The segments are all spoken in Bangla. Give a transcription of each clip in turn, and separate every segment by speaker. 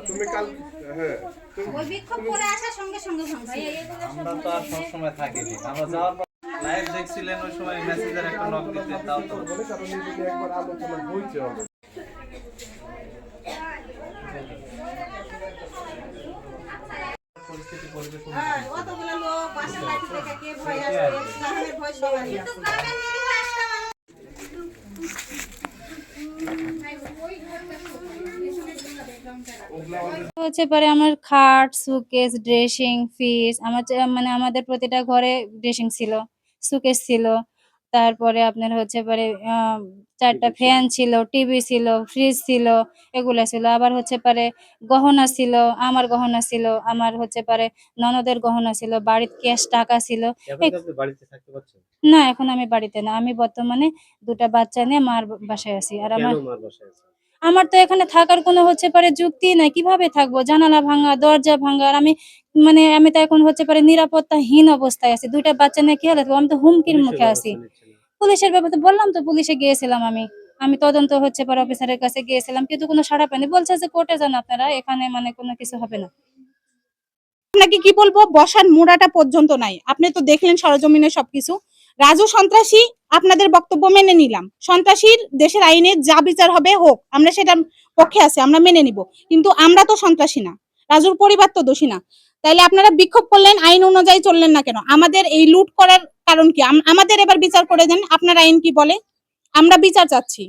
Speaker 1: তুমি কাল হ্যাঁ
Speaker 2: ওই বিক্ষোভ করে আসার সঙ্গে সঙ্গে ভাঙছে।
Speaker 3: আমরা তো আর সব সময় থাকি না, আমরা যাওয়ার পর লাইভ দেখছিলেন ওই সময় মেসেজের একটা নক দিতে, তাও তো
Speaker 1: বলে কারণ এই যদি একবার আলোচনা হইছে হবে
Speaker 3: পরিস্থিতি পরিবেশ
Speaker 2: হ্যাঁ, অতগুলো লোক বাসা লাঠি থেকে কে ভয় আসবে, ইসলামের ভয় সবারই আছে।
Speaker 4: হচ্ছে পরে আমার খাট, সুকেস, ড্রেসিং, ফ্রিজ, মানে আমাদের প্রতিটা ঘরে ড্রেসিং ছিল, সুকেস ছিল। তারপরে আপনার হচ্ছে পরে ৪টা ফ্যান ছিল, টিভি ছিল, ফ্রিজ ছিল, এগুলা ছিল। আবার হচ্ছে পরে গহনা ছিল, আমার গহনা ছিল, আমার হচ্ছে পরে ননদের গহনা ছিল, বাড়িতে ক্যাশ টাকা ছিল।
Speaker 3: এখন
Speaker 4: এ-
Speaker 3: কি আপনি বাড়িতে থাকতে পারছেন?
Speaker 4: না, এখন আমি বাড়িতে না, আমি বর্তমানে 2টা বাচ্চা নিয়ে মার বাসায় আছি। আর
Speaker 3: কেন মার বাসায় আছেন?
Speaker 4: আমার তো এখানে থাকার কোনো হচ্ছে পারে যুক্তি নাই, কিভাবে থাকবো? জানালা ভাঙা, দরজা ভাঙা। আর আমি তো এখন হচ্ছে পারে নিরাপত্তাহীন অবস্থায় আছি। 2টা বাচ্চা নিয়ে কি হলে আমি তো হুমকির
Speaker 3: পুলিশের
Speaker 4: মুখে আছি।
Speaker 3: ব্যবস্থা নিচ্ছেন?
Speaker 4: পুলিশের ব্যাপারে তো বললাম, তো পুলিশে গিয়েছিলাম আমি। আমি তদন্ত হচ্ছে পারে অফিসারের কাছে গিয়েছিলাম, কিন্তু কোনো সাড়া পাইনি। বলছে যে কোর্টে যান আপনারা, এখানে মানে কোনো কিছু হবে না।
Speaker 5: আপনাকে কি বলবো, বসার মুড়াটা পর্যন্ত নাই। আপনি তো দেখলেন সরজমিনে সবকিছু। রাজু সন্ত্রাসী, আপনাদের বক্তব্য মেনে নিলাম। সন্ত্রাসীর দেশের আইনে যা বিচার হবে হোক, আমরা সেটার পক্ষে আছি, আমরা মেনে নিব। কিন্তু আমরা তো সন্ত্রাসী না, রাজুর পরিবার তো দোষী না। তাইলে আপনারা বিক্ষোভ করলেন, আইন অনুযায়ী চললেন না কেন? আমাদের এই লুট করার কারণ কি? আমাদের এবার বিচার করে দেন। আপনার আইন কি বলে? আমরা বিচার চাচ্ছি।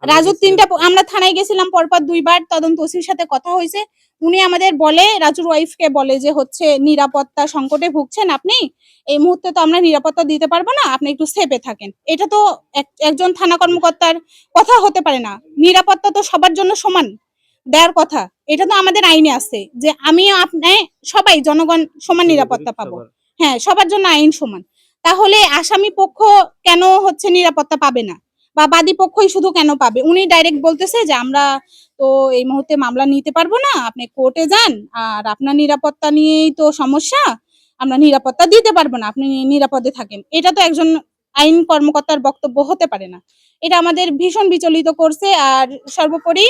Speaker 5: রাজুর 3টা, আমরা থানায় গেছিলাম পরপর 2বার, তদন্ত ওসির সাথে কথা হয়েছে। উনি আমাদের বলে, রাজুর ওয়াইফকে বলে যে হচ্ছে নিরাপত্তা সংকটে ভুগছেন আপনি, এই মুহূর্তে তো আমরা নিরাপত্তা দিতে পারবো না, আপনি একটু সেফে থাকেন। এটা তো একজন থানা কর্মকর্তার কথা হতে পারে না। নিরাপত্তা তো সবার জন্য সমান দেওয়ার কথা। এটা তো আমাদের আইনে আছে যে আমিও আপনি সবাই জনগণ সমান নিরাপত্তা পাবো। হ্যাঁ, সবার জন্য আইন সমান। তাহলে আসামি পক্ষ কেন হচ্ছে নিরাপত্তা পাবে না, বা বাদী পক্ষই শুধু কেন পাবে? উনি ডাইরেক্ট বলতেছে যে আমরা তো এই মুহূর্তে মামলা নিতে পারবো না, আপনি কোর্টে যান, আর আপনার নিরাপত্তা নিয়েই তো সমস্যা, আমরা নিরাপত্তা দিতে পারবো না, আপনি নিরাপদে থাকেন। এটা তো একজন আইন কর্মকর্তার বক্তব্য হতে পারে না। এটা আমাদের ভীষণ বিচলিত করছে। আর সর্বোপরি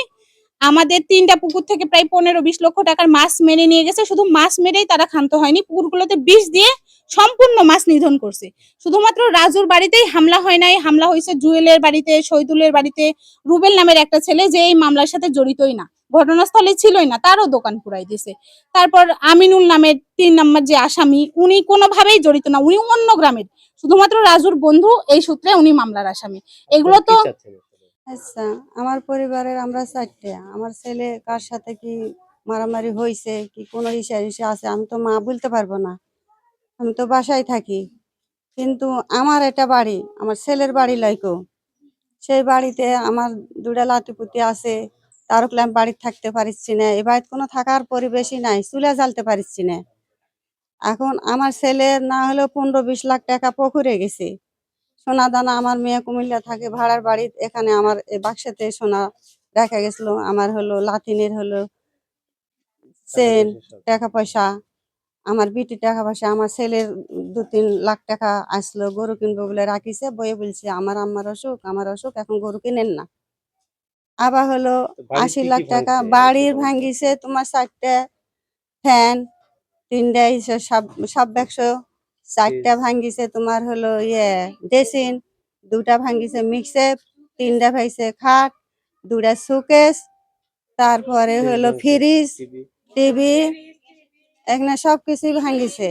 Speaker 5: আমাদের 3টা পুকুর থেকে প্রায় 15-20 লক্ষ টাকার মাছ মেরে নিয়ে গেছে। শুধু মাছ মেরেই তারা ক্ষান্ত হয়নি, পুকুরগুলোতে বিষ দিয়ে সম্পূর্ণ মাছ নিধন করছে। শুধুমাত্র রাজুর বাড়িতেই হামলা হয় নাই, হামলা হয়েছে জুয়েলের বাড়িতে, শহীদুলের বাড়িতে, রুবেল নামের একটা ছেলে যে এই মামলার সাথে জড়িতই না, ঘটনাস্থলে ছিলই না, তারও দোকান পুড়াই দিয়েছে। তারপর আমিনুল নামের 3 নম্বর যে আসামি, উনি কোনোভাবেই জড়িত না, উনি অন্য গ্রামের, শুধুমাত্র রাজুর বন্ধু, এই সূত্রে উনি মামলার আসামি। এগুলো তো
Speaker 6: আচ্ছা, আমার পরিবারের আমরা 4টে। আমার ছেলে কার সাথে কি মারামারি হয়েছে, কি কোনো ইসে আছে, আমি তো মা বলতে পারবো না, আমি তো বাসায় থাকি। কিন্তু আমার এটা বাড়ি, আমার ছেলের বাড়ি লাইকো, সেই বাড়িতে আমার 2টা লাতিপুতি আছে। তারও আমি বাড়িতে থাকতে পারছি না, এ বাড়িতে কোনো থাকার পরিবেশই নাই, চুলা জ্বালতে পারছি না। এখন আমার ছেলের না হলেও 15-20 লাখ টাকা পুকুরে গেছে। সোনা দানা, আমার মেয়ে কুমিল্লা থাকে ভাড়ার বাড়ি, এখানে আমার এই বাক্সাতে সোনা দেখা গেছিল। আমার হলো লাতিনের হলো চেন, টাকা পয়সা, আমার বিটি টাকা পয়সা, আমার ছেলের 2-3 লাখ টাকা আসলো, গরু কিনবো বলে রাখিছে, বয়ে বলছে আমার আম্মার অসুখ, আমার অসুখ, এখন গরু কিনেন না। আবার হলো 80 লাখ টাকা বাড়ির ভাঙ্গিছে, তোমার 4টে ফ্যান, 3টা সব 4টা ভাঙ্গিছে, তোমার হলো ড্রেসিং, 2টা ভাঙ্গিছে মিক্সে, 3টা ভাইছে খাট, 2টা শোকেস, তারপরে হলো ফ্রিজ, টিভি, এখানে সবকিছুই ভাঙ্গিছে।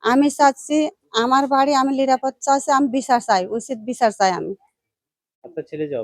Speaker 6: আমি চাচ্ছি আমার বাড়ি, আমি নিরাপদ চাচ্ছি, আমি বিচার চাই, উচিত বিচার চাই আমি।
Speaker 3: আপনার ছেলে যাও